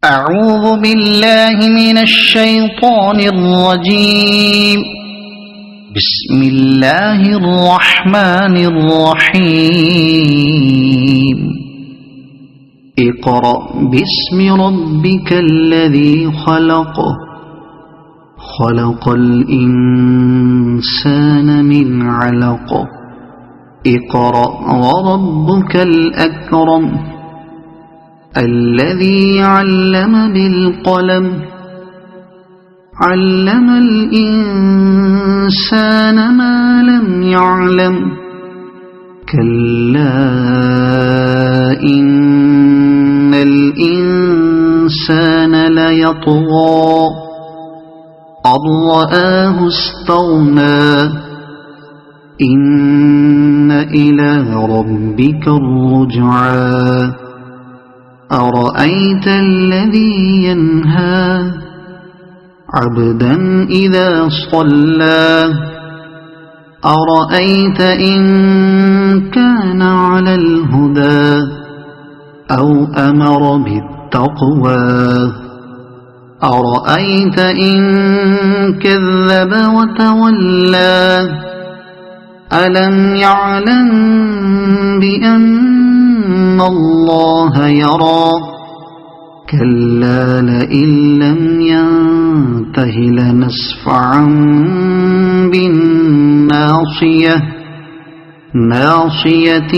أعوذ بالله من الشيطان الرجيم. بسم الله الرحمن الرحيم. اقرأ باسم ربك الذي خلق. خلق الإنسان من علق. اقرأ وربك الأكرم الذي علم بالقلم. علم الإنسان ما لم يعلم. كلا إن الإنسان ليطغى أن رآه استغنى. إن إلى ربك الرجعى. أرأيت الذي ينهى عبدا إذا صلى. أرأيت إن كان على الهدى أو أمر بالتقوى. أرأيت إن كذب وتولى. ألم يعلم بأن الله يرى. كلا لئن لم ينته لنسفعا بالناصية. ناصية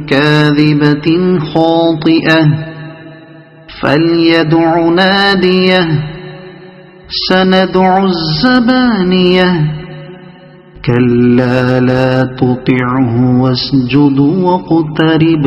كاذبة خاطئة. فليدع ناديه. سندع الزبانية. كلا لا تطعه واسجد واقترب.